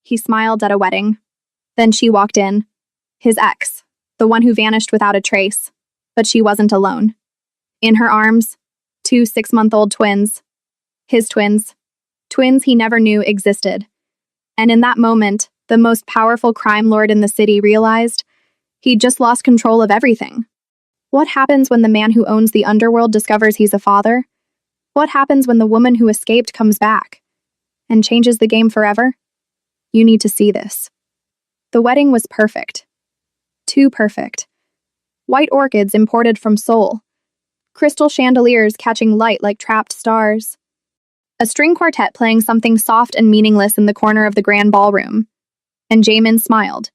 He smiled at a wedding. Then she walked in. His ex, the one who vanished without a trace. But she wasn't alone. In her arms, 2 6-month-old twins. His twins. Twins he never knew existed. And in that moment, the most powerful crime lord in the city realized he'd just lost control of everything. What happens when the man who owns the underworld discovers he's a father? What happens when the woman who escaped comes back and changes the game forever? You need to see this. The wedding was perfect. Too perfect. White orchids imported from Seoul. Crystal chandeliers catching light like trapped stars. A string quartet playing something soft and meaningless in the corner of the grand ballroom. And Jamin smiled.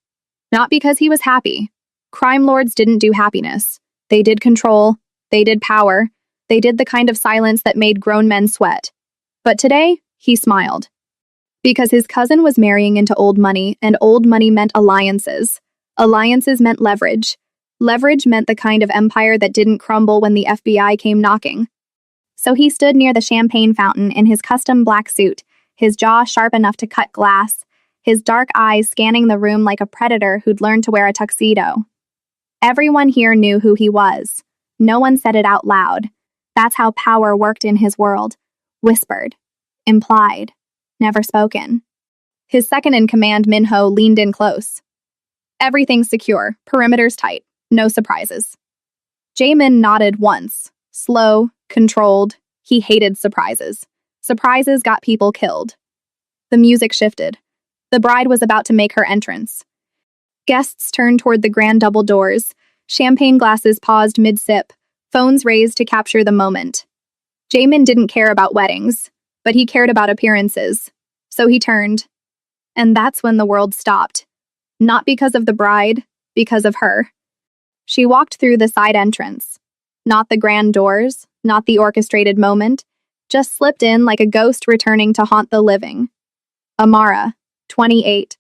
Not because he was happy. Crime lords didn't do happiness. They did control. They did power. They did the kind of silence that made grown men sweat. But today, he smiled. Because his cousin was marrying into old money, and old money meant alliances. Alliances meant leverage. Leverage meant the kind of empire that didn't crumble when the FBI came knocking. So he stood near the champagne fountain in his custom black suit, his jaw sharp enough to cut glass, his dark eyes scanning the room like a predator who'd learned to wear a tuxedo. Everyone here knew who he was. No one said it out loud. That's how power worked in his world. Whispered. Implied. Never spoken. His second-in-command, Minho, leaned in close. Everything's secure. Perimeter's tight. No surprises. Jamin nodded once. Slow, controlled. He hated surprises. Surprises got people killed. The music shifted. The bride was about to make her entrance. Guests turned toward the grand double doors. Champagne glasses paused mid-sip. Phones raised to capture the moment. Jamin didn't care about weddings, but he cared about appearances. So he turned. And that's when the world stopped. Not because of the bride, because of her. She walked through the side entrance. Not the grand doors, not the orchestrated moment, just slipped in like a ghost returning to haunt the living. Amara, 28.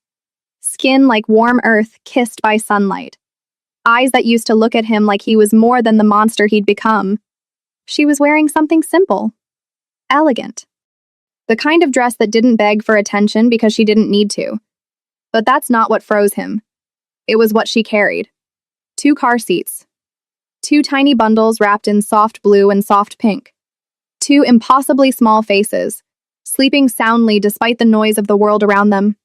Skin like warm earth kissed by sunlight. Eyes that used to look at him like he was more than the monster he'd become. She was wearing something simple. Elegant. The kind of dress that didn't beg for attention because she didn't need to. But that's not what froze him. It was what she carried. 2 car seats. 2 tiny bundles wrapped in soft blue and soft pink. 2 impossibly small faces, sleeping soundly despite the noise of the world around them.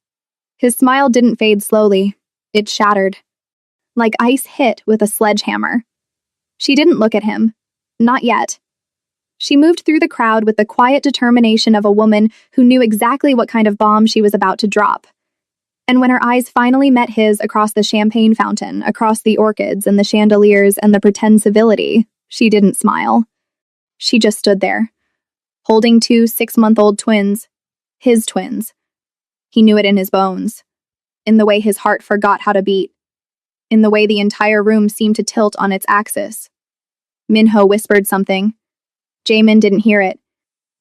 His smile didn't fade slowly. It shattered. Like ice hit with a sledgehammer. She didn't look at him. Not yet. She moved through the crowd with the quiet determination of a woman who knew exactly what kind of bomb she was about to drop. And when her eyes finally met his across the champagne fountain, across the orchids and the chandeliers and the pretend civility, she didn't smile. She just stood there, holding 2 6-month-old twins, his twins. He knew it in his bones, in the way his heart forgot how to beat, in the way the entire room seemed to tilt on its axis. Minho whispered something. Jamin didn't hear it.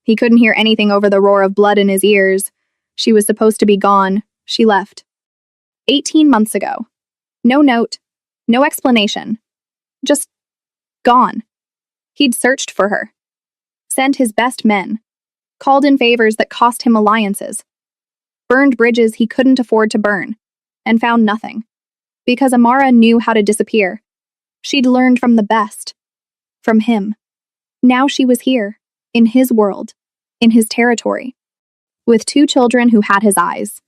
He couldn't hear anything over the roar of blood in his ears. She was supposed to be gone. She left. 18 months ago. No note. No explanation. Just gone. He'd searched for her. Sent his best men. Called in favors that cost him alliances. Burned bridges he couldn't afford to burn. And found nothing. Because Amara knew how to disappear. She'd learned from the best. From him. Now she was here. In his world. In his territory. With 2 children who had his eyes.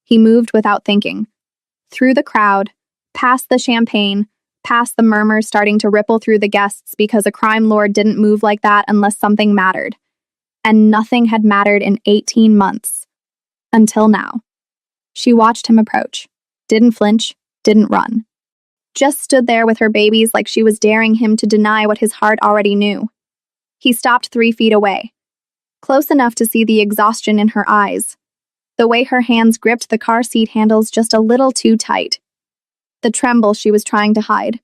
He moved without thinking. Through the crowd, past the champagne, past the murmurs starting to ripple through the guests because a crime lord didn't move like that unless something mattered. And nothing had mattered in 18 months. Until now. She watched him approach. Didn't flinch, didn't run. Just stood there with her babies like she was daring him to deny what his heart already knew. He stopped 3 feet away. Close enough to see the exhaustion in her eyes. The way her hands gripped the car seat handles just a little too tight. The tremble she was trying to hide.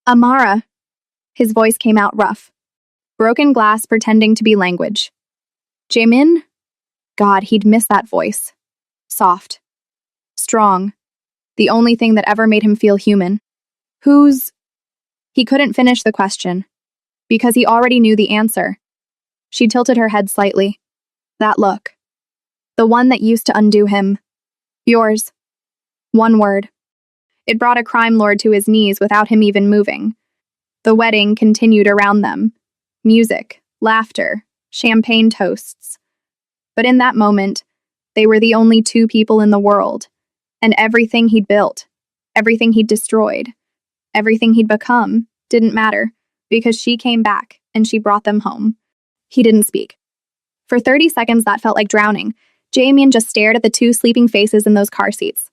Amara. His voice came out rough. Broken glass pretending to be language. Jamin? God, he'd miss that voice. Soft. Strong. The only thing that ever made him feel human. Who's... He couldn't finish the question. Because he already knew the answer. She tilted her head slightly. That look. The one that used to undo him. Yours. One word. It brought a crime lord to his knees without him even moving. The wedding continued around them. Music, laughter, champagne toasts. But in that moment, they were the only two people in the world, and everything he'd built, everything he'd destroyed, everything he'd become didn't matter, because she came back and she brought them home. He didn't speak. For 30 seconds, that felt like drowning. Jamien just stared at the two sleeping faces in those car seats.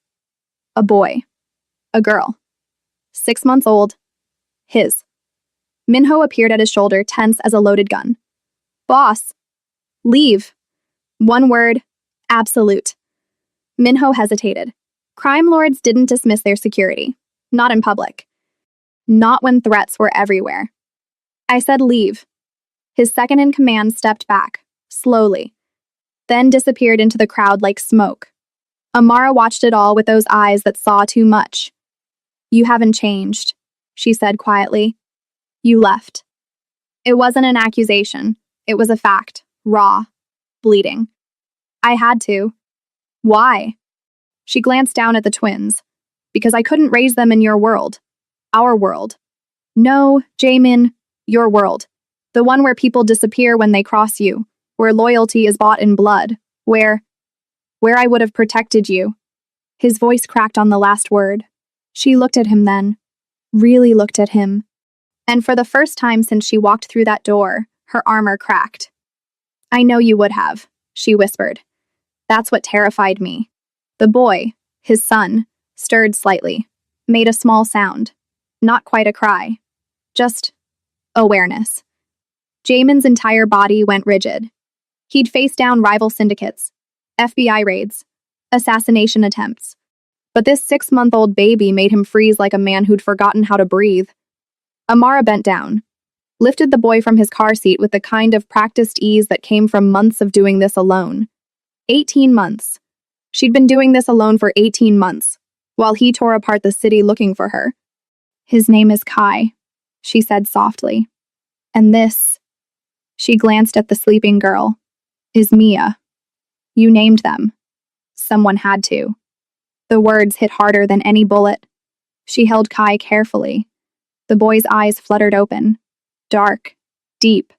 A boy. A girl. 6 months old. His. Minho appeared at his shoulder, tense as a loaded gun. Boss. Leave. One word. Absolute. Minho hesitated. Crime lords didn't dismiss their security. Not in public. Not when threats were everywhere. I said leave. His second in command stepped back, slowly, then disappeared into the crowd like smoke. Amara watched it all with those eyes that saw too much. You haven't changed, she said quietly. You left. It wasn't an accusation. It was a fact, raw, bleeding. I had to. Why? She glanced down at the twins. Because I couldn't raise them in your world. Our world. No, Jamin, your world. The one where people disappear when they cross you, where loyalty is bought in blood, where I would have protected you. His voice cracked on the last word. She looked at him then, really looked at him. And for the first time since she walked through that door, her armor cracked. I know you would have, she whispered. That's what terrified me. The boy, his son, stirred slightly, made a small sound. Not quite a cry. Just awareness. Jamin's entire body went rigid. He'd faced down rival syndicates, FBI raids, assassination attempts. But this 6-month-old baby made him freeze like a man who'd forgotten how to breathe. Amara bent down, lifted the boy from his car seat with the kind of practiced ease that came from months of doing this alone. 18 months. She'd been doing this alone for 18 months, while he tore apart the city looking for her. His name is Kai, she said softly. And this, she glanced at the sleeping girl, is Mia. You named them. Someone had to. The words hit harder than any bullet. She held Kai carefully. The boy's eyes fluttered open, dark, deep,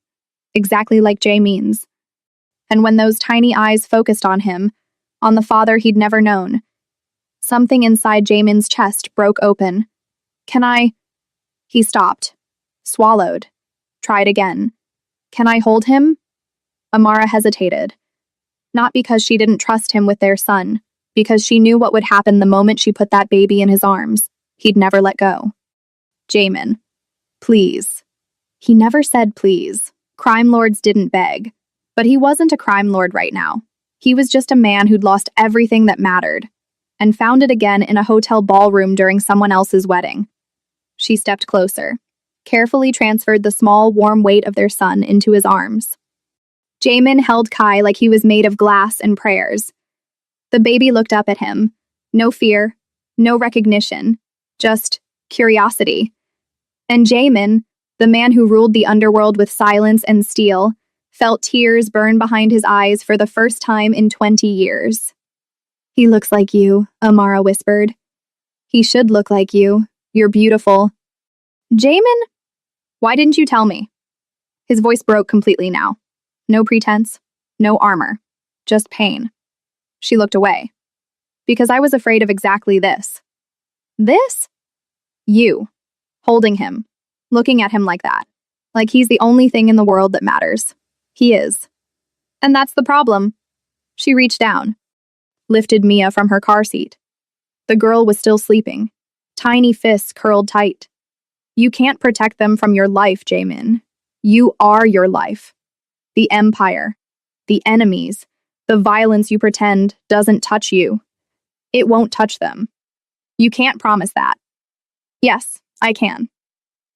exactly like Jamin's. And when those tiny eyes focused on him, on the father he'd never known, something inside Jamin's chest broke open. Can I? He stopped, swallowed, tried again. Can I hold him? Amara hesitated. Not because she didn't trust him with their son, because she knew what would happen the moment she put that baby in his arms. He'd never let go. Jamin, please. He never said please. Crime lords didn't beg. But he wasn't a crime lord right now. He was just a man who'd lost everything that mattered, and found it again in a hotel ballroom during someone else's wedding. She stepped closer, carefully transferred the small, warm weight of their son into his arms. Jamin held Kai like he was made of glass and prayers. The baby looked up at him. No fear, no recognition, just curiosity. And Jamin, the man who ruled the underworld with silence and steel, felt tears burn behind his eyes for the first time in 20 years. He looks like you, Amara whispered. He should look like you. You're beautiful. Jamin? Why didn't you tell me? His voice broke completely now. No pretense, no armor, just pain. She looked away. Because I was afraid of exactly this. This? You. Holding him. Looking at him like that. Like he's the only thing in the world that matters. He is. And that's the problem. She reached down, lifted Mia from her car seat. The girl was still sleeping, tiny fists curled tight. You can't protect them from your life, Jamin. You are your life. The empire, the enemies, the violence you pretend doesn't touch you. It won't touch them. You can't promise that. Yes, I can.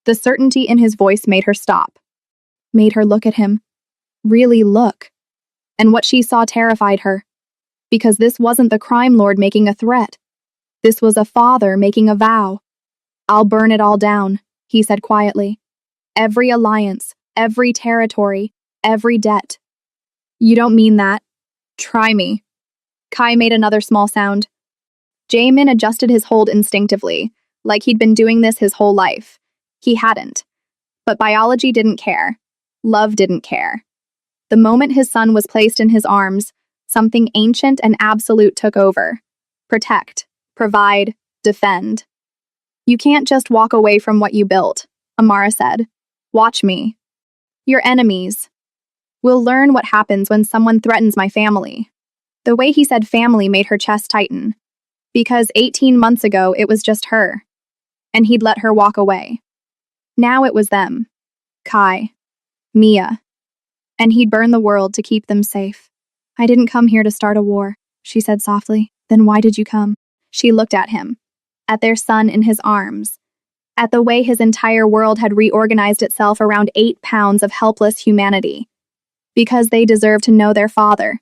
The certainty in his voice made her stop, made her look at him. Really look. And what she saw terrified her. Because this wasn't the crime lord making a threat. This was a father making a vow. I'll burn it all down, he said quietly. Every alliance, every territory, every debt. You don't mean that. Try me. Kai made another small sound, Jamin adjusted his hold instinctively, like he'd been doing this his whole life. He hadn't. But biology didn't care. Love didn't care. The moment his son was placed in his arms, something ancient and absolute took over. Protect, provide, defend. You can't just walk away from what you built, Amara said. Watch me. Your enemies will learn what happens when someone threatens my family. The way he said family made her chest tighten. Because 18 months ago, it was just her. And he'd let her walk away. Now it was them. Kai. Mia. And he'd burn the world to keep them safe. I didn't come here to start a war, she said softly. Then why did you come? She looked at him. At their son in his arms. At the way his entire world had reorganized itself around 8 pounds of helpless humanity. Because they deserve to know their father.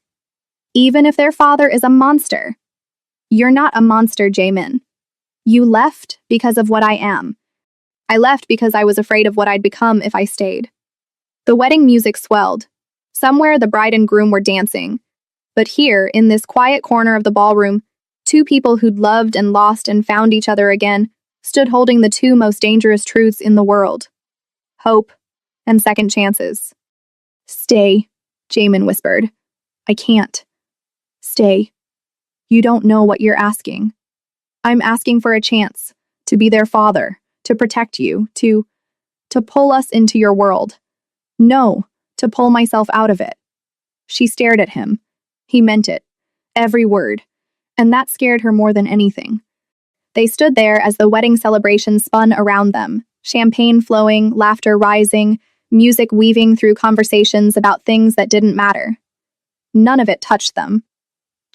Even if their father is a monster. You're not a monster, Jamin. You left because of what I am. I left because I was afraid of what I'd become if I stayed. The wedding music swelled. Somewhere the bride and groom were dancing. But here, in this quiet corner of the ballroom, two people who'd loved and lost and found each other again stood holding the two most dangerous truths in the world. Hope and second chances. Stay, Jamin whispered. I can't. Stay. You don't know what you're asking. I'm asking for a chance to be their father, to protect you, to pull us into your world. No, to pull myself out of it. She stared at him. He meant it. Every word. And that scared her more than anything. They stood there as the wedding celebration spun around them, champagne flowing, laughter rising, music weaving through conversations about things that didn't matter. None of it touched them.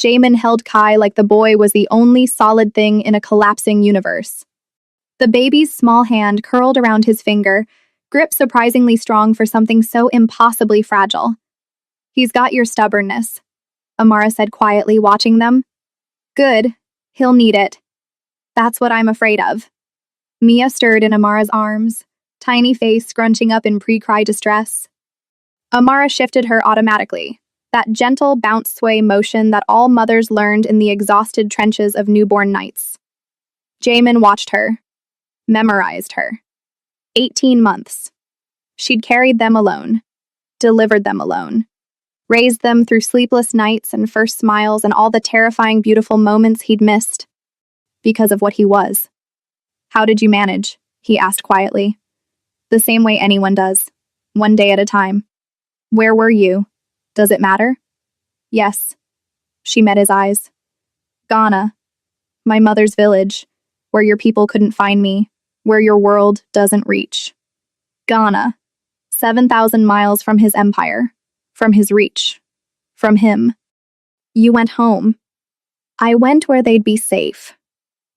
Jamin held Kai like the boy was the only solid thing in a collapsing universe. The baby's small hand curled around his finger, grip surprisingly strong for something so impossibly fragile. He's got your stubbornness, Amara said quietly, watching them. Good. He'll need it. That's what I'm afraid of. Mia stirred in Amara's arms, tiny face scrunching up in pre-cry distress. Amara shifted her automatically. That gentle bounce-sway motion that all mothers learned in the exhausted trenches of newborn nights. Jamin watched her. Memorized her. 18 months. She'd carried them alone. Delivered them alone. Raised them through sleepless nights and first smiles and all the terrifying beautiful moments he'd missed. Because of what he was. How did you manage? He asked quietly. The same way anyone does. One day at a time. Where were you? Does it matter? Yes. She met his eyes. Ghana. My mother's village. Where your people couldn't find me. Where your world doesn't reach. Ghana. 7,000 miles from his empire. From his reach. From him. You went home. I went where they'd be safe.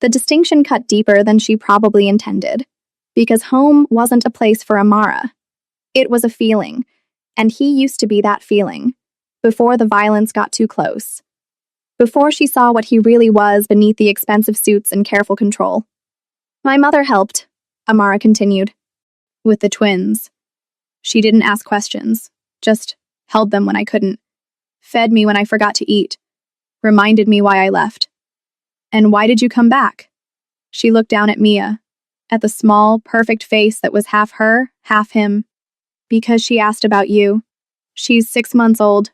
The distinction cut deeper than she probably intended. Because home wasn't a place for Amara. It was a feeling. And he used to be that feeling, before the violence got too close. Before she saw what he really was beneath the expensive suits and careful control. My mother helped, Amara continued. With the twins. She didn't ask questions, just held them when I couldn't. Fed me when I forgot to eat. Reminded me why I left. And why did you come back? She looked down at Mia, at the small, perfect face that was half her, half him. Because she asked about you. She's 6 months old.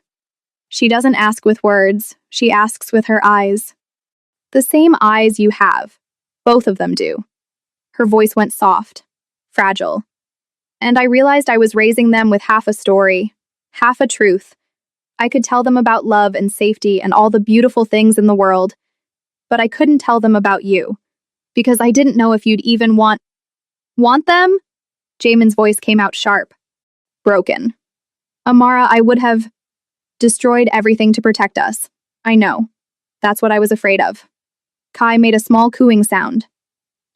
She doesn't ask with words, she asks with her eyes. The same eyes you have. Both of them do. Her voice went soft, fragile. And I realized I was raising them with half a story, half a truth. I could tell them about love and safety and all the beautiful things in the world. But I couldn't tell them about you. Because I didn't know if you'd even want them? Jamin's voice came out sharp. Broken. Amara, I would have destroyed everything to protect us. I know. That's what I was afraid of. Kai made a small cooing sound.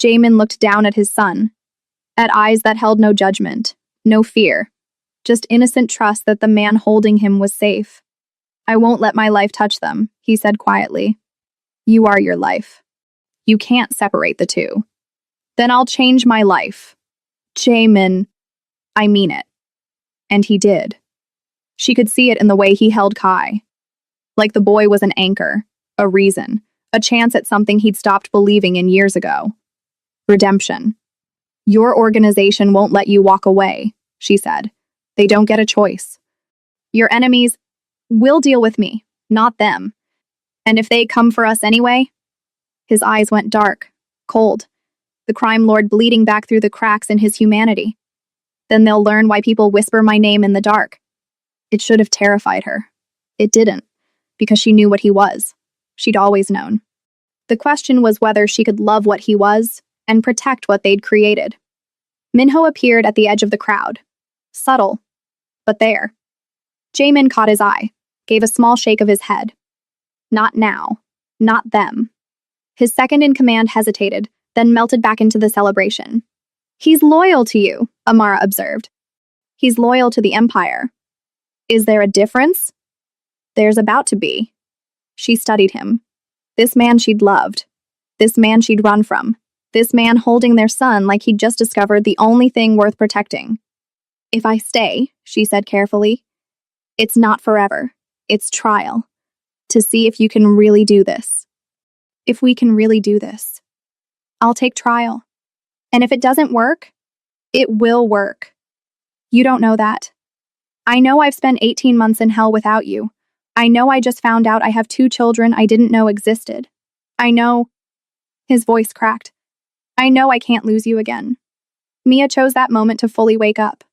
Jamin looked down at his son, at eyes that held no judgment, no fear, just innocent trust that the man holding him was safe. I won't let my life touch them, he said quietly. You are your life. You can't separate the two. Then I'll change my life. Jamin, I mean it. And he did. She could see it in the way he held Kai. Like the boy was an anchor, a reason, A chance at something he'd stopped believing in years ago. Redemption. Your organization won't let you walk away, she said. They don't get a choice. Your enemies will deal with me, not them. And if they come for us anyway? His eyes went dark, cold, the crime lord bleeding back through the cracks in his humanity. Then they'll learn why people whisper my name in the dark. It should have terrified her. It didn't, because she knew what he was. She'd always known. The question was whether she could love what he was and protect what they'd created. Minho appeared at the edge of the crowd. Subtle, but there. Jamin caught his eye, gave a small shake of his head. Not now. Not them. His second-in-command hesitated, then melted back into the celebration. He's loyal to you, Amara observed. He's loyal to the Empire. Is there a difference? There's about to be. She studied him. This man she'd loved. This man she'd run from. This man holding their son like he'd just discovered the only thing worth protecting. If I stay, she said carefully, it's not forever. It's trial. To see if you can really do this. If we can really do this. I'll take trial. And if it doesn't work, it will work. You don't know that. I know I've spent 18 months in hell without you. I know I just found out I have 2 children I didn't know existed. I know. His voice cracked. I know I can't lose you again. Mia chose that moment to fully wake up.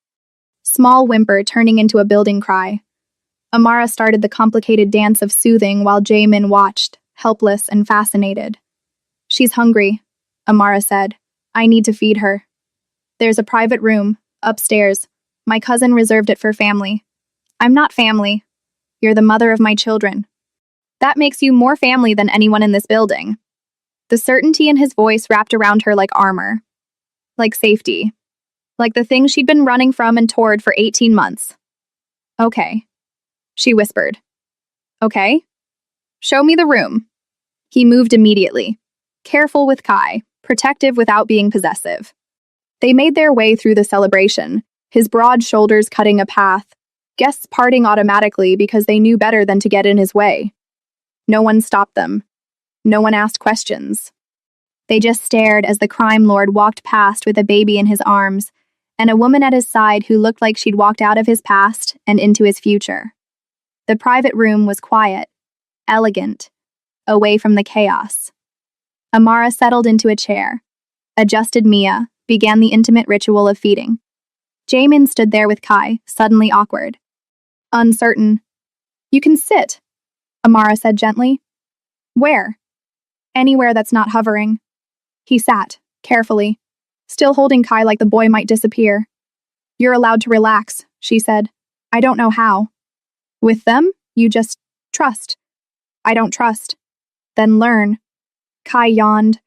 Small whimper turning into a building cry. Amara started the complicated dance of soothing while Jamin watched, helpless and fascinated. She's hungry, Amara said. I need to feed her. There's a private room, upstairs. My cousin reserved it for family. I'm not family. You're the mother of my children. That makes you more family than anyone in this building. The certainty in his voice wrapped around her like armor. Like safety. Like the thing she'd been running from and toward for 18 months. Okay. She whispered. Okay. Show me the room. He moved immediately. Careful with Kai, protective without being possessive. They made their way through the celebration, his broad shoulders cutting a path, guests parting automatically because they knew better than to get in his way. No one stopped them. No one asked questions. They just stared as the crime lord walked past with a baby in his arms, and a woman at his side who looked like she'd walked out of his past and into his future. The private room was quiet, elegant, away from the chaos. Amara settled into a chair, adjusted Mia, began the intimate ritual of feeding. Jamin stood there with Kai, suddenly awkward. Uncertain. You can sit, Amara said gently. Where? Anywhere that's not hovering. He sat, carefully, still holding Kai like the boy might disappear. You're allowed to relax, she said. I don't know how. With them, you just trust. I don't trust. Then learn. Kai yawned,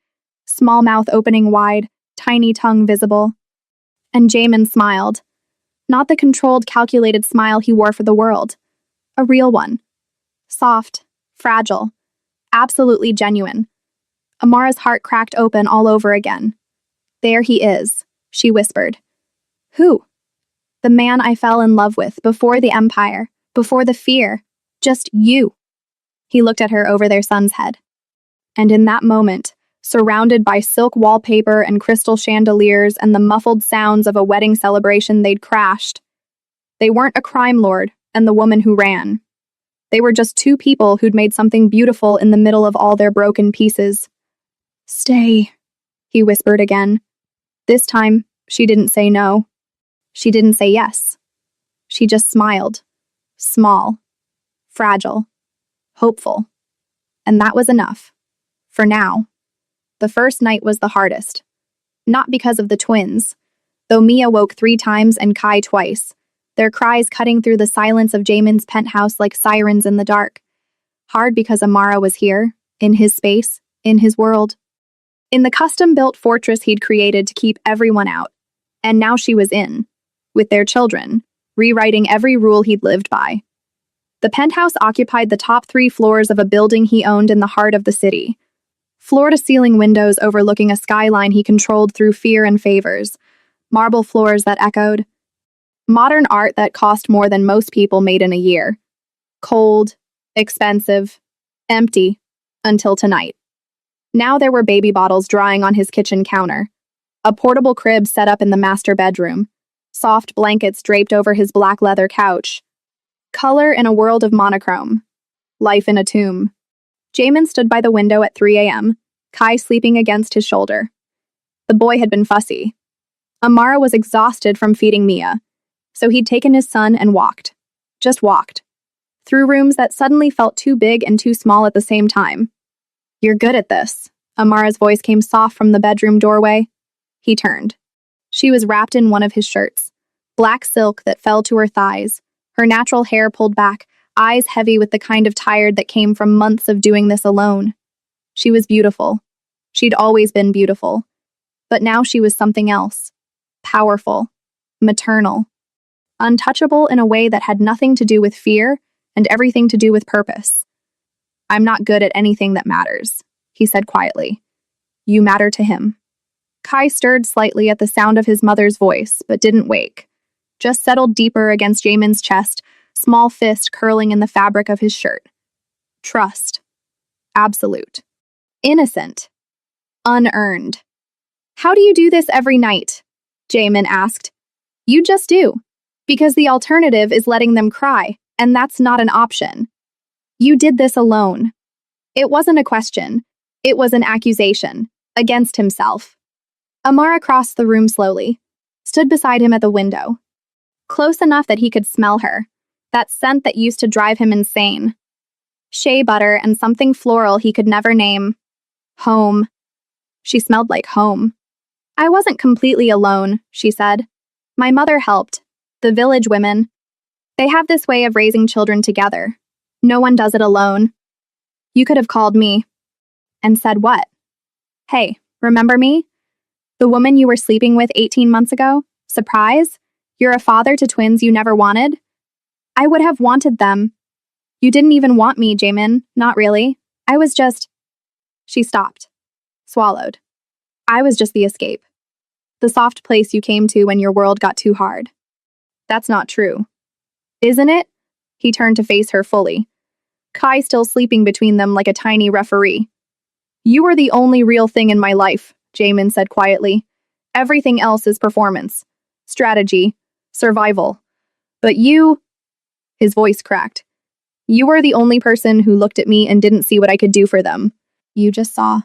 small mouth opening wide, tiny tongue visible. And Jamin smiled. Not the controlled, calculated smile he wore for the world. A real one. Soft, fragile, absolutely genuine. Amara's heart cracked open all over again. There he is, she whispered. Who? The man I fell in love with before the Empire, before the fear. Just you. He looked at her over their son's head. And in that moment, surrounded by silk wallpaper and crystal chandeliers and the muffled sounds of a wedding celebration, they'd crashed. They weren't a crime lord and the woman who ran. They were just 2 people who'd made something beautiful in the middle of all their broken pieces. Stay, he whispered again. This time, she didn't say no. She didn't say yes. She just smiled. Small. Fragile. Hopeful. And that was enough. For now. The first night was the hardest. Not because of the twins. Though Mia woke 3 times and Kai twice, their cries cutting through the silence of Jamin's penthouse like sirens in the dark. Hard because Amara was here, in his space, in his world. In the custom-built fortress he'd created to keep everyone out. And now she was in, with their children, rewriting every rule he'd lived by. The penthouse occupied the top 3 floors of a building he owned in the heart of the city. Floor-to-ceiling windows overlooking a skyline he controlled through fear and favors. Marble floors that echoed. Modern art that cost more than most people made in a year. Cold, expensive, empty, until tonight. Now there were baby bottles drying on his kitchen counter, a portable crib set up in the master bedroom, soft blankets draped over his black leather couch. Color in a world of monochrome. Life in a tomb. Jamin stood by the window at 3 a.m., Kai sleeping against his shoulder. The boy had been fussy. Amara was exhausted from feeding Mia, so he'd taken his son and walked. Just walked. Through rooms that suddenly felt too big and too small at the same time. "You're good at this." Amara's voice came soft from the bedroom doorway. He turned. She was wrapped in one of his shirts, black silk that fell to her thighs, her natural hair pulled back, eyes heavy with the kind of tired that came from months of doing this alone. She was beautiful. She'd always been beautiful. But now she was something else. Powerful. Maternal. Untouchable in a way that had nothing to do with fear and everything to do with purpose. "I'm not good at anything that matters," he said quietly. "You matter to him." Kai stirred slightly at the sound of his mother's voice, but didn't wake. Just settled deeper against Jamin's chest, small fist curling in the fabric of his shirt. Trust. Absolute. Innocent. Unearned. "How do you do this every night?" Jamin asked. "You just do. Because the alternative is letting them cry, and that's not an option. You did this alone." It wasn't a question. It was an accusation. Against himself. Amara crossed the room slowly, stood beside him at the window. Close enough that he could smell her, that scent that used to drive him insane. Shea butter and something floral he could never name. Home. She smelled like home. "I wasn't completely alone," she said. "My mother helped. The village women. They have this way of raising children together. No one does it alone. You could have called me." And said what? "Hey, remember me? The woman you were sleeping with 18 months ago? Surprise? You're a father to twins you never wanted?" "I would have wanted them." "You didn't even want me, Jamin. Not really. I was just—" She stopped. Swallowed. "I was just the escape. The soft place you came to when your world got too hard." "That's not true." "Isn't it?" He turned to face her fully. Kai still sleeping between them like a tiny referee. "You were the only real thing in my life," Jamin said quietly. "Everything else is performance. Strategy. Survival. But you—" His voice cracked. "You were the only person who looked at me and didn't see what I could do for them. You just saw."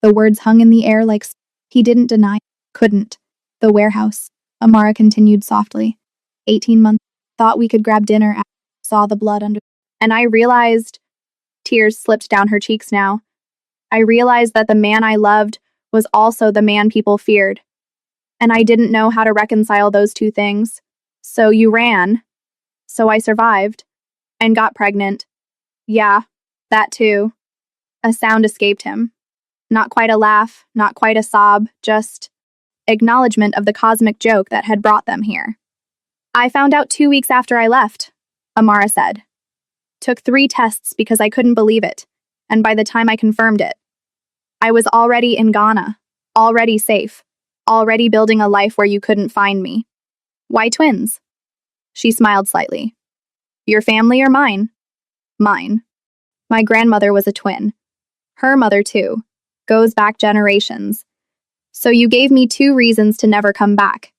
The words hung in the air like he didn't deny. Couldn't. "The warehouse," Amara continued softly. 18 months. Thought we could grab dinner after saw the blood under. And I realized, tears slipped down her cheeks now. I realized that the man I loved was also the man people feared. And I didn't know how to reconcile those two things. So you ran. So I survived. And got pregnant. Yeah, that too." A sound escaped him. Not quite a laugh, not quite a sob, just acknowledgement of the cosmic joke that had brought them here. "I found out 2 weeks after I left," Amara said. "Took 3 tests because I couldn't believe it, and by the time I confirmed it, I was already in Ghana, already safe, already building a life where you couldn't find me." "Why twins?" She smiled slightly. "Your family or mine?" "Mine. My grandmother was a twin. Her mother too. Goes back generations. So you gave me 2 reasons to never come back.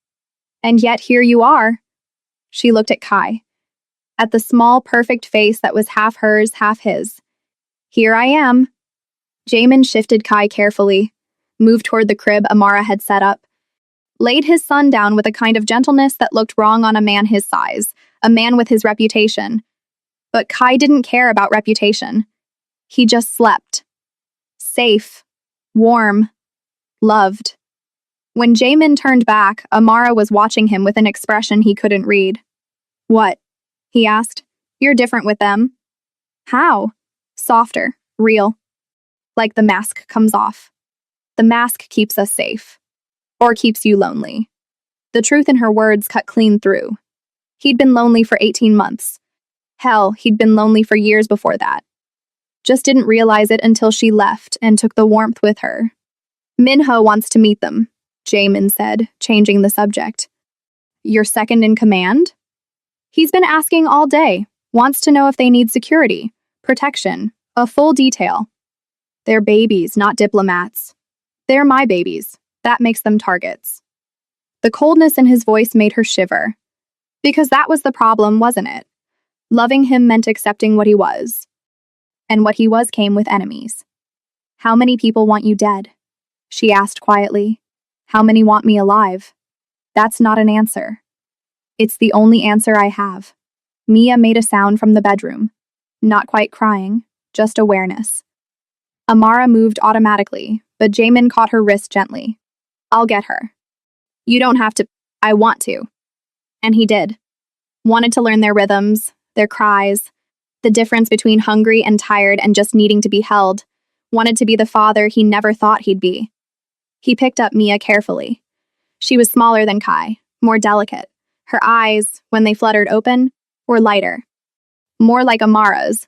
And yet here you are." She looked at Kai. At the small, perfect face that was half hers, half his. "Here I am." Jamin shifted Kai carefully, moved toward the crib Amara had set up, laid his son down with a kind of gentleness that looked wrong on a man his size, a man with his reputation. But Kai didn't care about reputation. He just slept. Safe. Warm. Loved. When Jamin turned back, Amara was watching him with an expression he couldn't read. "What?" he asked. "You're different with them." "How?" "Softer. Real. Like the mask comes off. The mask keeps us safe. Or keeps you lonely." The truth in her words cut clean through. He'd been lonely for 18 months. Hell, he'd been lonely for years before that. Just didn't realize it until she left and took the warmth with her. "Minho wants to meet them," Jamin said, changing the subject. "Your second in command?" "He's been asking all day. Wants to know if they need security, protection, a full detail." They're babies, not diplomats. They're my babies. That makes them targets. The coldness in his voice made her shiver. Because that was the problem, wasn't it? Loving him meant accepting what he was. And what he was came with enemies. How many people want you dead? She asked quietly. How many want me alive? That's not an answer. It's the only answer I have. Mia made a sound from the bedroom. Not quite crying, just awareness. Amara moved automatically, but Jamin caught her wrist gently. I'll get her. You don't have to. I want to. And he did. Wanted to learn their rhythms, their cries, the difference between hungry and tired and just needing to be held. Wanted to be the father he never thought he'd be. He picked up Mia carefully. She was smaller than Kai, more delicate. Her eyes, when they fluttered open, were lighter. More like Amara's.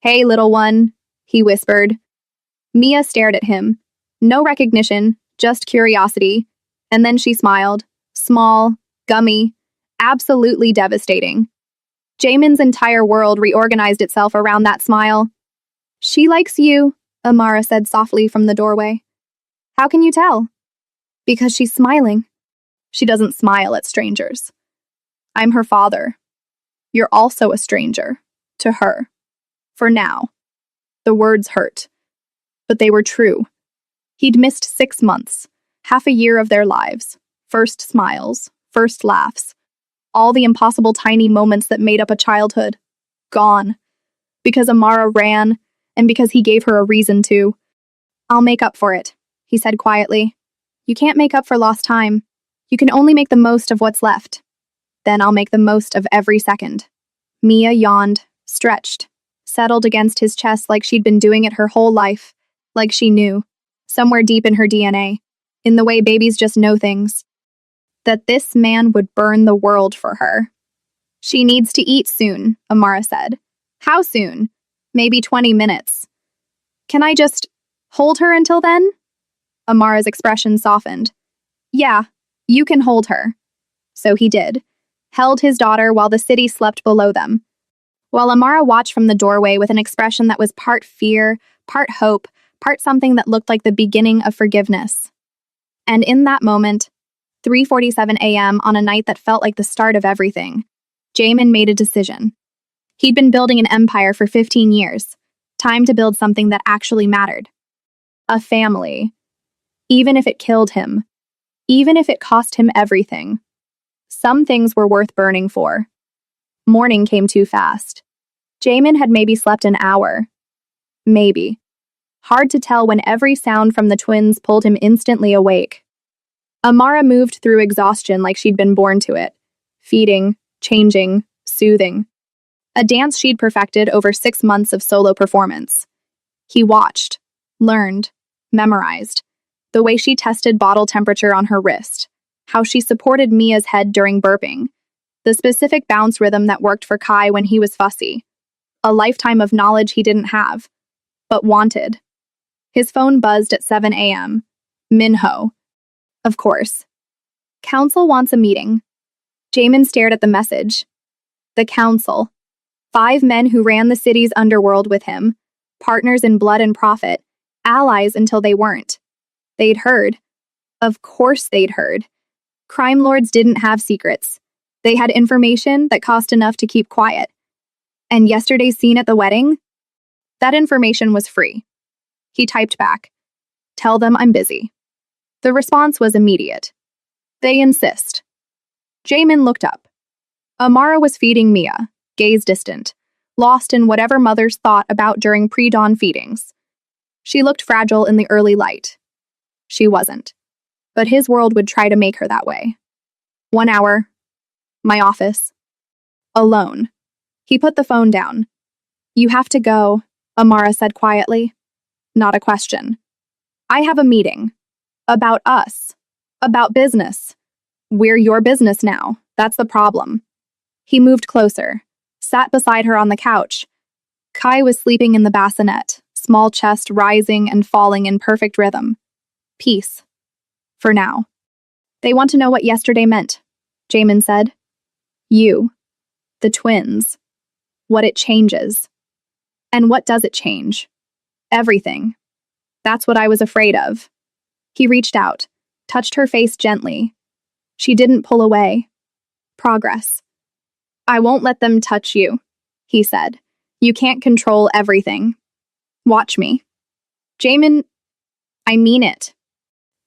Hey, little one, he whispered. Mia stared at him. No recognition, just curiosity. And then she smiled. Small, gummy, absolutely devastating. Jamin's entire world reorganized itself around that smile. She likes you, Amara said softly from the doorway. How can you tell? Because she's smiling. She doesn't smile at strangers. I'm her father. You're also a stranger. To her. For now. The words hurt. But they were true. He'd missed 6 months. Half a year of their lives. First smiles. First laughs. All the impossible tiny moments that made up a childhood. Gone. Because Amara ran, and because he gave her a reason to. I'll make up for it, he said quietly. You can't make up for lost time. You can only make the most of what's left. Then I'll make the most of every second. Mia yawned, stretched, settled against his chest like she'd been doing it her whole life, like she knew, somewhere deep in her DNA, in the way babies just know things, that this man would burn the world for her. She needs to eat soon, Amara said. How soon? Maybe 20 minutes. Can I just hold her until then? Amara's expression softened. Yeah, you can hold her. So he did. Held his daughter while the city slept below them. While Amara watched from the doorway with an expression that was part fear, part hope, part something that looked like the beginning of forgiveness. And in that moment, 3:47 a.m. on a night that felt like the start of everything, Jamin made a decision. He'd been building an empire for 15 years. Time to build something that actually mattered. A family. Even if it killed him. Even if it cost him everything. Some things were worth burning for. Morning came too fast. Jamin had maybe slept an hour. Maybe. Hard to tell when every sound from the twins pulled him instantly awake. Amara moved through exhaustion like she'd been born to it. Feeding, changing, soothing. A dance she'd perfected over 6 months of solo performance. He watched, learned, memorized. The way she tested bottle temperature on her wrist. How she supported Mia's head during burping. The specific bounce rhythm that worked for Kai when he was fussy. A lifetime of knowledge he didn't have, but wanted. His phone buzzed at 7 a.m. Minho. Of course. Council wants a meeting. Jamin stared at the message. The council. 5 men who ran the city's underworld with him. Partners in blood and profit. Allies until they weren't. They'd heard. Of course they'd heard. Crime lords didn't have secrets. They had information that cost enough to keep quiet. And yesterday's scene at the wedding? That information was free. He typed back. Tell them I'm busy. The response was immediate. They insist. Jamin looked up. Amara was feeding Mia, gaze distant, lost in whatever mothers thought about during pre-dawn feedings. She looked fragile in the early light. She wasn't. But his world would try to make her that way. 1 hour. My office. Alone. He put the phone down. You have to go, Amara said quietly. Not a question. I have a meeting. About us. About business. We're your business now. That's the problem. He moved closer, sat beside her on the couch. Kai was sleeping in the bassinet, small chest rising and falling in perfect rhythm. Peace. For now. They want to know what yesterday meant, Jamin said. You. The twins. What it changes. And what does it change? Everything. That's what I was afraid of. He reached out, touched her face gently. She didn't pull away. Progress. I won't let them touch you, he said. You can't control everything. Watch me. Jamin, I mean it.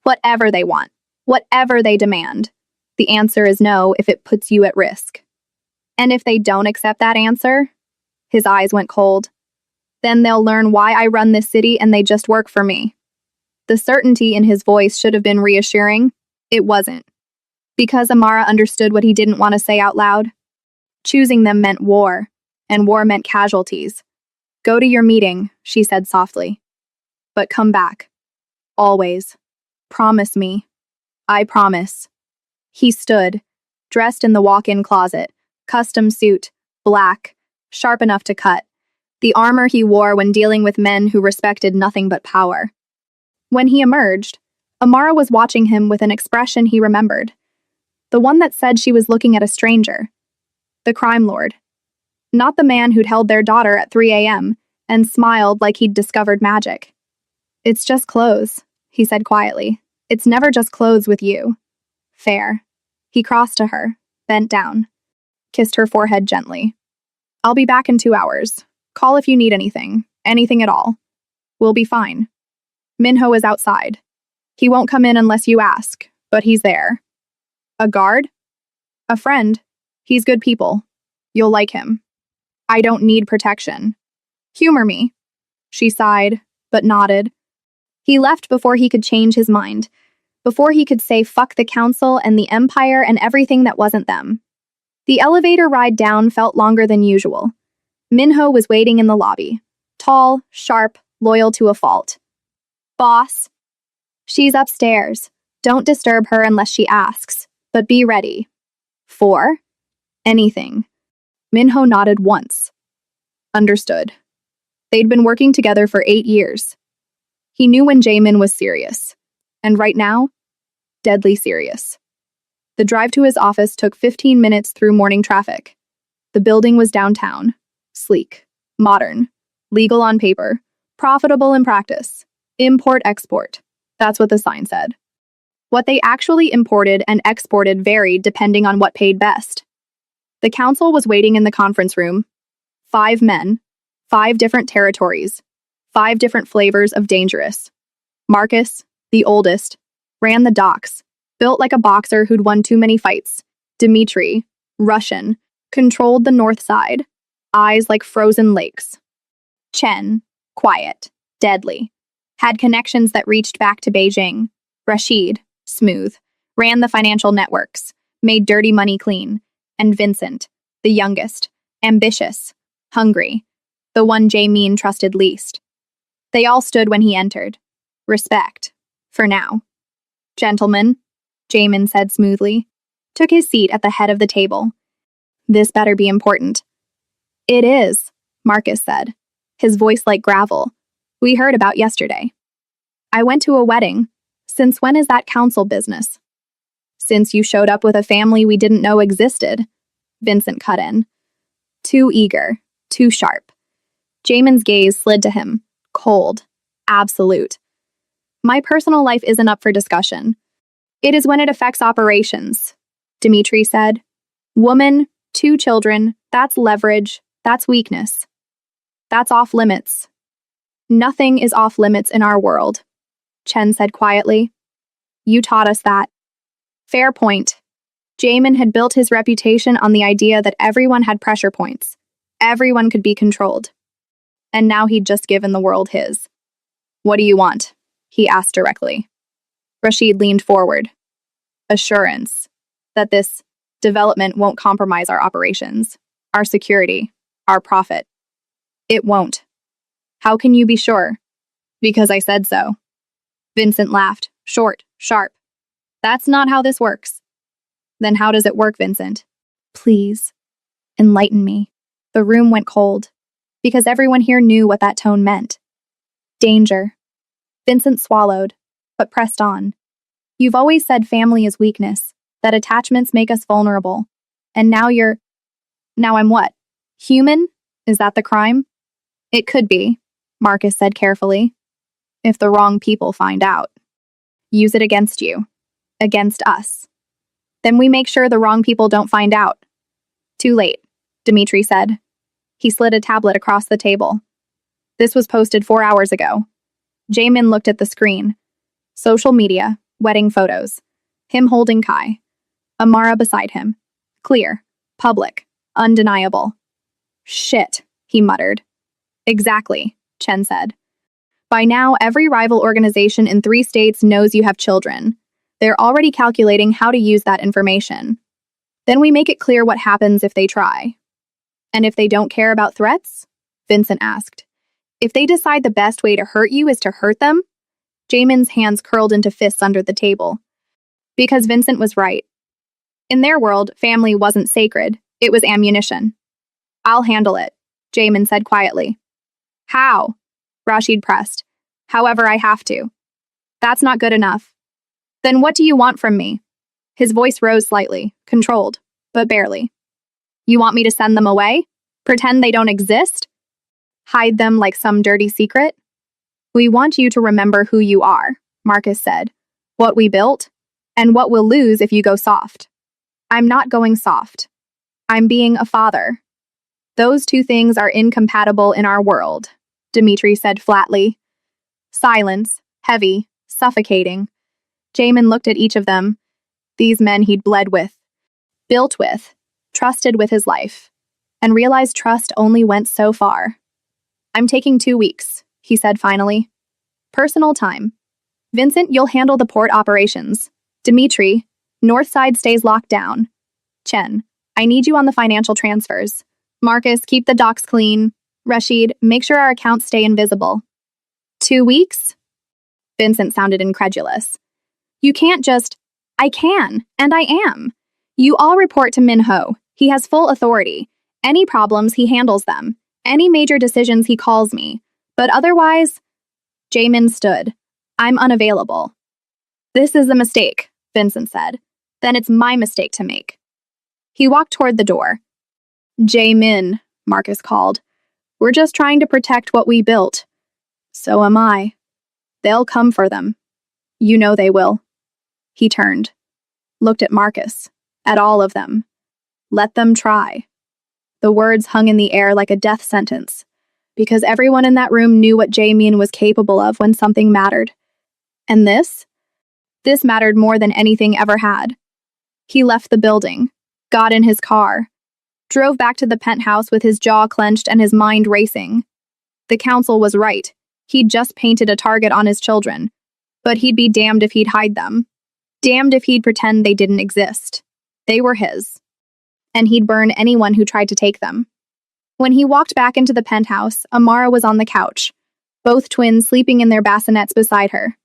Whatever they want, whatever they demand. The answer is no if it puts you at risk. And if they don't accept that answer, his eyes went cold. Then they'll learn why I run this city and they just work for me. The certainty in his voice should have been reassuring. It wasn't. Because Amara understood what he didn't want to say out loud. Choosing them meant war, and war meant casualties. Go to your meeting, she said softly. But come back. Always. Promise me. I promise. He stood, dressed in the walk-in closet, custom suit, black, sharp enough to cut, the armor he wore when dealing with men who respected nothing but power. When he emerged, Amara was watching him with an expression he remembered. The one that said she was looking at a stranger. The crime lord. Not the man who'd held their daughter at 3 a.m. and smiled like he'd discovered magic. It's just clothes, he said quietly. It's never just clothes with you. Fair. He crossed to her, bent down, kissed her forehead gently. I'll be back in 2 hours. Call if you need anything at all. We'll be fine. Minho is outside. He won't come in unless you ask, but he's there. A guard? A friend. He's good people. You'll like him. I don't need protection. Humor me. She sighed, but nodded. He left before he could change his mind, before he could say fuck the council and the empire and everything that wasn't them. The elevator ride down felt longer than usual. Minho was waiting in the lobby. Tall, sharp, loyal to a fault. Boss. She's upstairs. Don't disturb her unless she asks, but be ready. For? Anything. Minho nodded once. Understood. They'd been working together for 8 years. He knew when Jamin was serious. And right now, deadly serious. The drive to his office took 15 minutes through morning traffic. The building was downtown. Sleek. Modern. Legal on paper. Profitable in practice. Import-export. That's what the sign said. What they actually imported and exported varied depending on what paid best. The council was waiting in the conference room. 5 men. 5 different territories. 5 different flavors of dangerous. Marcus, the oldest, ran the docks, built like a boxer who'd won too many fights. Dmitri, Russian, controlled the north side, eyes like frozen lakes. Chen, quiet, deadly, had connections that reached back to Beijing. Rashid, smooth, ran the financial networks, made dirty money clean. And Vincent, the youngest, ambitious, hungry, the one Jamin trusted least. They all stood when he entered. Respect. For now. Gentlemen, Jamin said smoothly, took his seat at the head of the table. This better be important. It is, Marcus said, his voice like gravel. We heard about yesterday. I went to a wedding. Since when is that council business? Since you showed up with a family we didn't know existed, Vincent cut in. Too eager, too sharp. Jamin's gaze slid to him, cold, absolute. My personal life isn't up for discussion. It is when it affects operations, Dmitri said. Woman, 2 children, that's leverage, that's weakness. That's off limits. Nothing is off limits in our world, Chen said quietly. You taught us that. Fair point. Jamin had built his reputation on the idea that everyone had pressure points. Everyone could be controlled. And now he'd just given the world his. What do you want? He asked directly. Rashid leaned forward. Assurance that this development won't compromise our operations, our security, our profit. It won't. How can you be sure? Because I said so. Vincent laughed, short, sharp. That's not how this works. Then how does it work, Vincent? Please, enlighten me. The room went cold, because everyone here knew what that tone meant. Danger. Vincent swallowed, but pressed on. You've always said family is weakness, that attachments make us vulnerable. And now Now I'm what? Human? Is that the crime? It could be, Marcus said carefully. if the wrong people find out, use it against you, against us. Then we make sure the wrong people don't find out. Too late, Dmitri said. He slid a tablet across the table. This was posted 4 hours ago. Jamin looked at the screen. Social media, wedding photos. Him holding Kai. Amara beside him. Clear, public, undeniable. Shit, he muttered. Exactly, Chen said. By now, every rival organization in 3 states knows you have children. They're already calculating how to use that information. Then we make it clear what happens if they try. And if they don't care about threats? Vincent asked. If they decide the best way to hurt you is to hurt them? Jamin's hands curled into fists under the table. Because Vincent was right. In their world, family wasn't sacred, it was ammunition. I'll handle it, Jamin said quietly. How? Rashid pressed. However I have to. That's not good enough. Then what do you want from me? His voice rose slightly, controlled, but barely. You want me to send them away? Pretend they don't exist? Hide them like some dirty secret? We want you to remember who you are, Marcus said. What we built, and what we'll lose if you go soft. I'm not going soft. I'm being a father. Those 2 things are incompatible in our world, Dmitri said flatly. Silence, heavy, suffocating. Jamin looked at each of them. These men he'd bled with, built with, trusted with his life, and realized trust only went so far. I'm taking 2 weeks, he said finally. Personal time. Vincent, you'll handle the port operations. Dmitri, Northside stays locked down. Chen, I need you on the financial transfers. Marcus, keep the docks clean. Rashid, make sure our accounts stay invisible. 2 weeks? Vincent sounded incredulous. You can't just... I can, and I am. You all report to Minho. He has full authority. Any problems, he handles them. Any major decisions, he calls me. But otherwise... Jamin stood. I'm unavailable. This is a mistake, Vincent said. Then it's my mistake to make. He walked toward the door. Jamin, Marcus called. We're just trying to protect what we built. So am I. They'll come for them. You know they will. He turned. Looked at Marcus. At all of them. Let them try. The words hung in the air like a death sentence, because everyone in that room knew what Jamin was capable of when something mattered. And this? This mattered more than anything ever had. He left the building, got in his car, drove back to the penthouse with his jaw clenched and his mind racing. The council was right. He'd just painted a target on his children, but he'd be damned if he'd hide them. Damned if he'd pretend they didn't exist. They were his. And he'd burn anyone who tried to take them. When he walked back into the penthouse, Amara was on the couch, both twins sleeping in their bassinets beside her.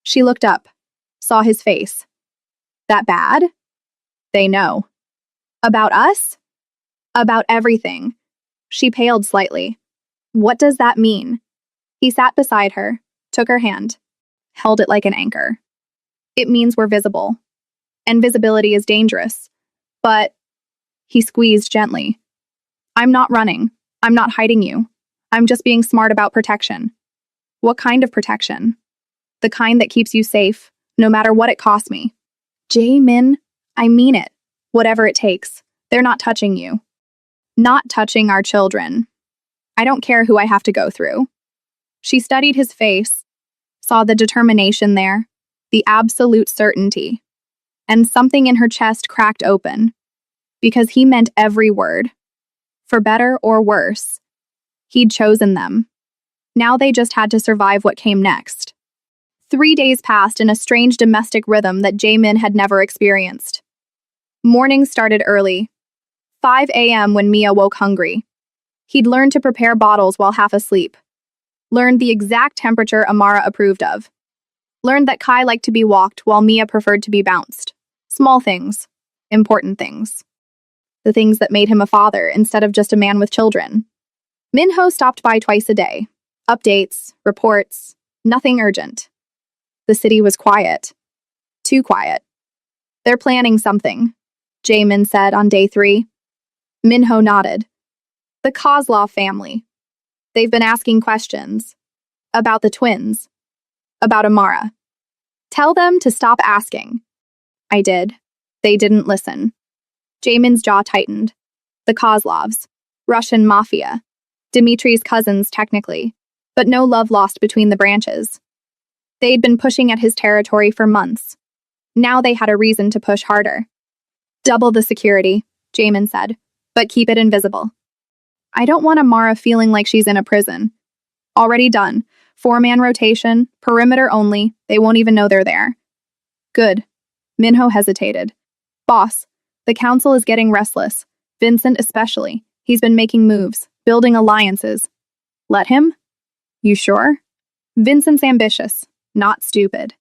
She looked up, saw his face. That bad? They know. About us? About everything. She paled slightly. What does that mean? He sat beside her, took her hand, held it like an anchor. It means we're visible. And visibility is dangerous. But, he squeezed gently. I'm not running. I'm not hiding you. I'm just being smart about protection. What kind of protection? The kind that keeps you safe, no matter what it costs me. Jamin, I mean it. Whatever it takes. They're not touching you. Not touching our children. I don't care who I have to go through. She studied his face, saw the determination there, the absolute certainty. And something in her chest cracked open. Because he meant every word. For better or worse. He'd chosen them. Now they just had to survive what came next. 3 days passed in a strange domestic rhythm that Jamin had never experienced. Morning started early. 5 a.m. when Mia woke hungry. He'd learned to prepare bottles while half asleep. Learned the exact temperature Amara approved of. Learned that Kai liked to be walked while Mia preferred to be bounced. Small things. Important things. The things that made him a father instead of just a man with children. Minho stopped by twice a day. Updates, reports, nothing urgent. The city was quiet. Too quiet. They're planning something, Jamin said on day 3. Minho nodded. The Kozlov family. They've been asking questions. About the twins. About Amara. Tell them to stop asking. I did. They didn't listen. Jamin's jaw tightened. The Kozlovs. Russian mafia. Dmitri's cousins, technically, but no love lost between the branches. They'd been pushing at his territory for months. Now they had a reason to push harder. Double the security, Jamin said, but keep it invisible. I don't want Amara feeling like she's in a prison. Already done. 4-man rotation, perimeter only, they won't even know they're there. Good. Minho hesitated. Boss, the council is getting restless. Vincent especially. He's been making moves, building alliances. Let him? You sure? Vincent's ambitious, not stupid.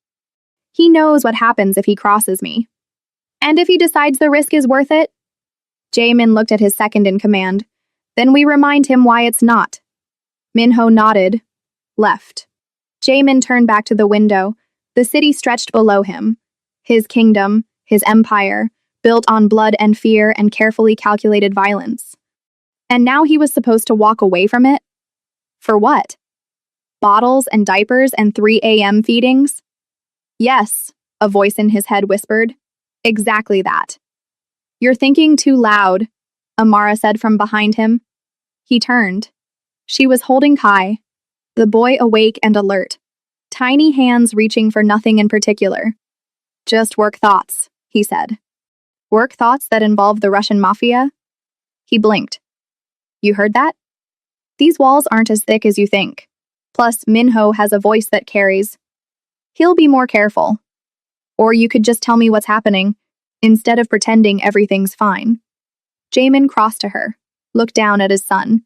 He knows what happens if he crosses me. And if he decides the risk is worth it? Jamin looked at his second in command. Then we remind him why it's not. Minho nodded. Left. Jamin turned back to the window. The city stretched below him. His kingdom, his empire, built on blood and fear and carefully calculated violence. And now he was supposed to walk away from it? For what? Bottles and diapers and 3 a.m. feedings? Yes, a voice in his head whispered. Exactly that. You're thinking too loud, Amara said from behind him. He turned. She was holding Kai, the boy awake and alert, tiny hands reaching for nothing in particular. Just work thoughts, he said. Work thoughts that involve the Russian mafia? He blinked. You heard that? These walls aren't as thick as you think. Plus, Minho has a voice that carries. He'll be more careful. Or you could just tell me what's happening, instead of pretending everything's fine. Jamin crossed to her, looked down at his son.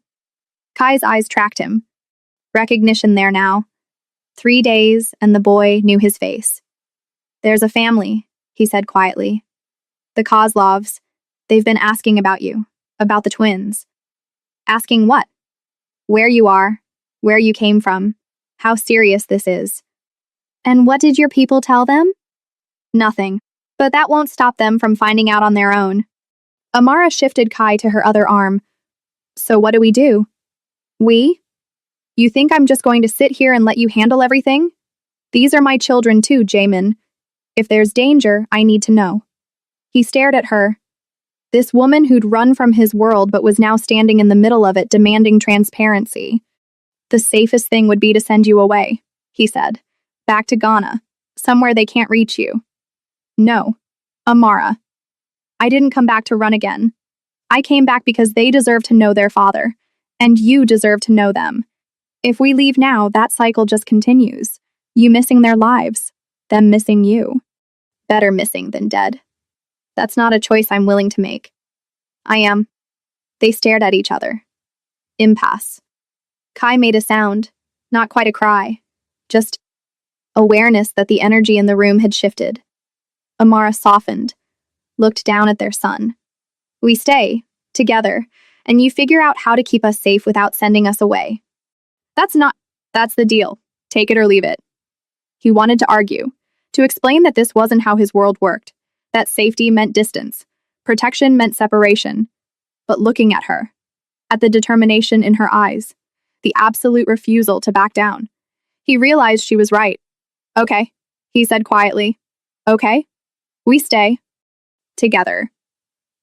Kai's eyes tracked him. Recognition there now. 3 days, and the boy knew his face. There's a family, he said quietly. The Kozlovs. They've been asking about you, about the twins. Asking what? Where you are, where you came from, how serious this is. And what did your people tell them? Nothing. But that won't stop them from finding out on their own. Amara shifted Kai to her other arm. So what do we do? We? You think I'm just going to sit here and let you handle everything? These are my children too, Jamin. If there's danger, I need to know. He stared at her. This woman who'd run from his world but was now standing in the middle of it, demanding transparency. The safest thing would be to send you away, he said. Back to Ghana, somewhere they can't reach you. No, Amara. I didn't come back to run again. I came back because they deserve to know their father, and you deserve to know them. If we leave now, that cycle just continues. You missing their lives, them missing you. Better missing than dead. That's not a choice I'm willing to make. I am. They stared at each other. Impasse. Kai made a sound, not quite a cry, just awareness that the energy in the room had shifted. Amara softened, looked down at their son. We stay, together, and you figure out how to keep us safe without sending us away. That's the deal. Take it or leave it. He wanted to argue, to explain that this wasn't how his world worked, that safety meant distance, protection meant separation. But looking at her, at the determination in her eyes, the absolute refusal to back down, he realized she was right. Okay, he said quietly. Okay, we stay. Together.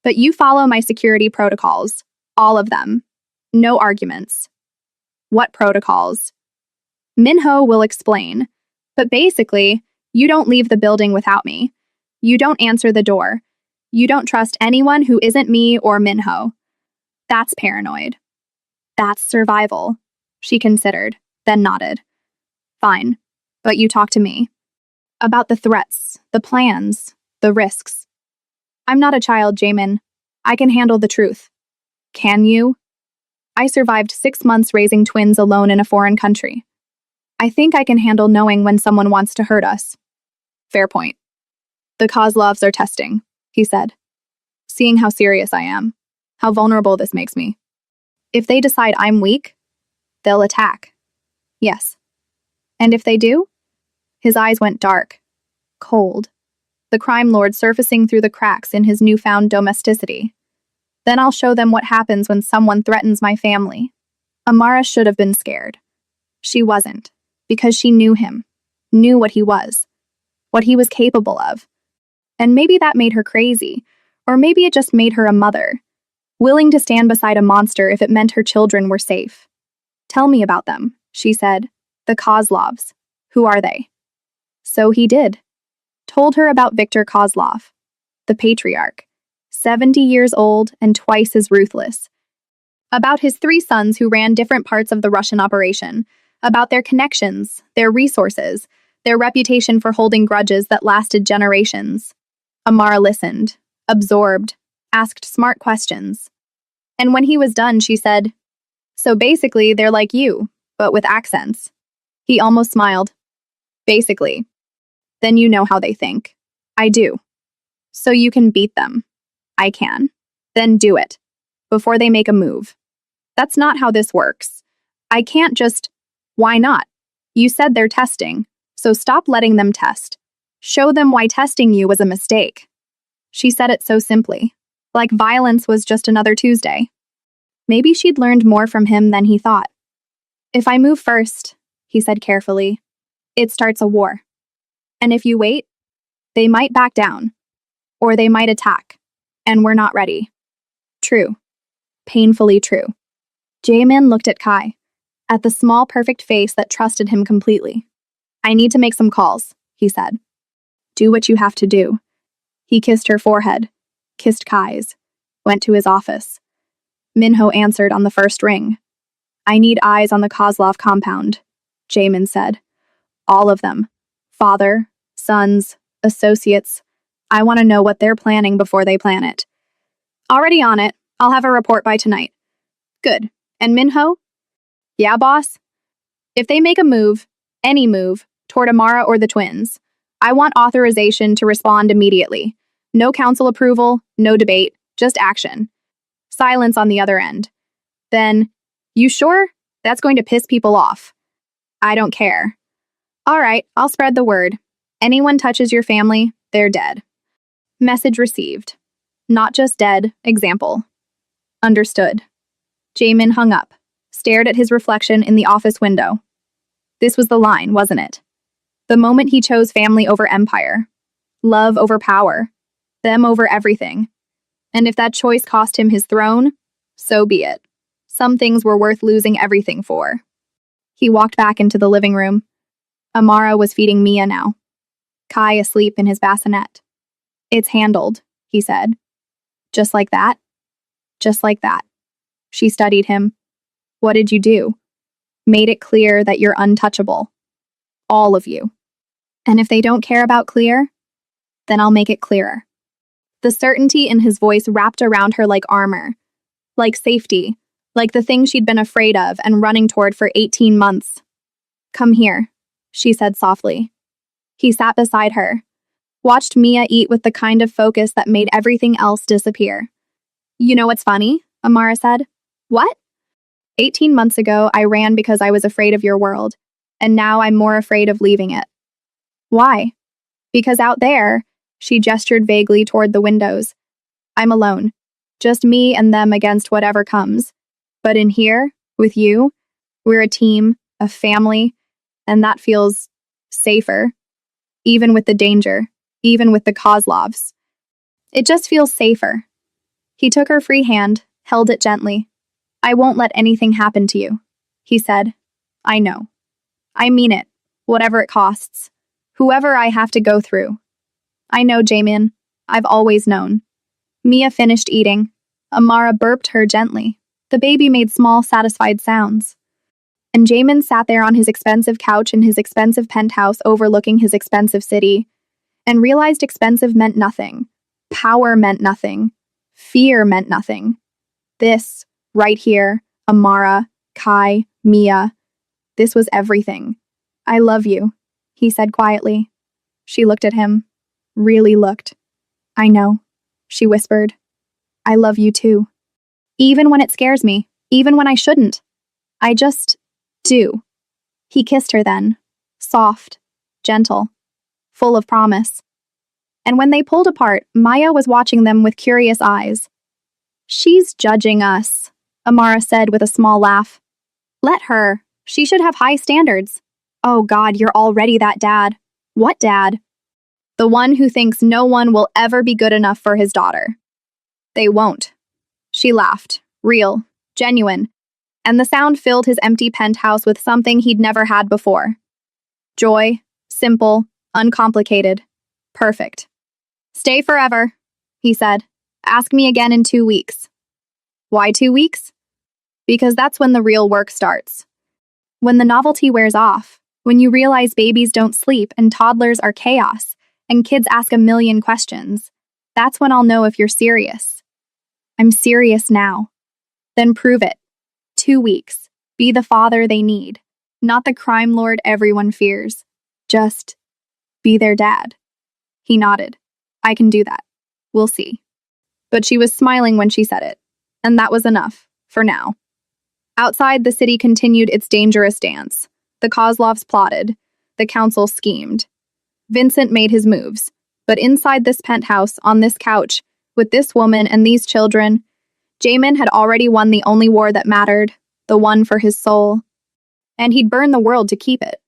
But you follow my security protocols, all of them. No arguments. What protocols? Minho will explain. But basically, you don't leave the building without me. You don't answer the door. You don't trust anyone who isn't me or Minho. That's paranoid. That's survival, she considered, then nodded. Fine, but you talk to me. About the threats, the plans, the risks. I'm not a child, Jamin. I can handle the truth. Can you? I survived 6 months raising twins alone in a foreign country. I think I can handle knowing when someone wants to hurt us. Fair point. The Kozlovs are testing, he said. Seeing how serious I am, how vulnerable this makes me. If they decide I'm weak, they'll attack. Yes. And if they do? His eyes went dark, cold, the crime lord surfacing through the cracks in his newfound domesticity. Then I'll show them what happens when someone threatens my family. Amara should have been scared. She wasn't, because she knew him. knew what he was capable of. And maybe that made her crazy, or maybe it just made her a mother, willing to stand beside a monster if it meant her children were safe. Tell me about them, she said. The Kozlovs. Who are they? So he did. Told her about Viktor Kozlov, the patriarch, 70 years old and twice as ruthless. About his 3 sons who ran different parts of the Russian operation, about their connections, their resources, their reputation for holding grudges that lasted generations. Amara listened, absorbed, asked smart questions. And when he was done, she said, "So basically, they're like you, but with accents." He almost smiled. "Basically. Then you know how they think." "I do." "So you can beat them." "I can." "Then do it. Before they make a move." "That's not how this works. I can't just—" "Why not? You said they're testing, so stop letting them test. Show them why testing you was a mistake." She said it so simply, like violence was just another Tuesday. Maybe she'd learned more from him than he thought. "If I move first," he said carefully, "it starts a war. And if you wait, they might back down, or they might attack, and we're not ready." True. Painfully true. Jaemin looked at Kai, at the small, perfect face that trusted him completely. "I need to make some calls," he said. "Do what you have to do." He kissed her forehead, kissed Kai's, went to his office. Minho answered on the first ring. "I need eyes on the Kozlov compound," Jaemin said. "All of them. Father, sons, associates. I want to know what they're planning before they plan it." "Already on it. I'll have a report by tonight." "Good. And Minho?" "Yeah, boss? If they make a move, any move, toward Amara or the twins, I want authorization to respond immediately. No council approval, no debate, just action." Silence on the other end. Then, "You sure? That's going to piss people off." "I don't care." "All right, I'll spread the word. Anyone touches your family, they're dead." Message received. Not just dead, example. Understood. Jaemin hung up, stared at his reflection in the office window. This was the line, wasn't it? The moment he chose family over empire. Love over power. Them over everything. And if that choice cost him his throne, so be it. Some things were worth losing everything for. He walked back into the living room. Amara was feeding Mia now. Kai asleep in his bassinet. "It's handled," he said. "Just like that?" "Just like that." She studied him. "What did you do?" "Made it clear that you're untouchable. All of you. And if they don't care about clear, then I'll make it clearer." The certainty in his voice wrapped around her like armor, like safety, like the thing she'd been afraid of and running toward for 18 months. "Come here," she said softly. He sat beside her, watched Mia eat with the kind of focus that made everything else disappear. "You know what's funny?" Amara said. "What?" 18 months ago, I ran because I was afraid of your world, and now I'm more afraid of leaving it." "Why?" "Because out there," she gestured vaguely toward the windows, "I'm alone. Just me and them against whatever comes. But in here, with you, we're a team, a family, and that feels safer. Even with the danger, even with the Kozlovs. It just feels safer." He took her free hand, held it gently. "I won't let anything happen to you," he said. "I know. I mean it, whatever it costs. Whoever I have to go through. I know, Jaemin. I've always known." Mia finished eating. Amara burped her gently. The baby made small, satisfied sounds. And Jaemin sat there on his expensive couch in his expensive penthouse overlooking his expensive city, and realized expensive meant nothing. Power meant nothing. Fear meant nothing. This, right here, Amara, Kai, Mia, this was everything. "I love you," he said quietly. She looked at him. Really looked. "I know," she whispered. "I love you too. Even when it scares me, even when I shouldn't. I just do." He kissed her then, soft, gentle, full of promise. And when they pulled apart, Maya was watching them with curious eyes. "She's judging us," Amara said with a small laugh. "Let her. She should have high standards." Oh God, you're already that dad. What dad? The one who thinks no one will ever be good enough for his daughter. They won't. She laughed, real, genuine, and the sound filled his empty penthouse with something he'd never had before. Joy, simple, uncomplicated, perfect. Stay forever, he said. Ask me again in 2 weeks. Why 2 weeks? Because that's when the real work starts. When the novelty wears off, when you realize babies don't sleep and toddlers are chaos, and kids ask a million questions, that's when I'll know if you're serious. I'm serious now. Then prove it. 2 weeks. Be the father they need, not the crime lord everyone fears. Just be their dad. He nodded. I can do that. We'll see. But she was smiling when she said it, and that was enough, for now. Outside, the city continued its dangerous dance. The Kozlovs plotted. The council schemed. Vincent made his moves. But inside this penthouse, on this couch, with this woman and these children, Jamin had already won the only war that mattered, the one for his soul. And he'd burn the world to keep it.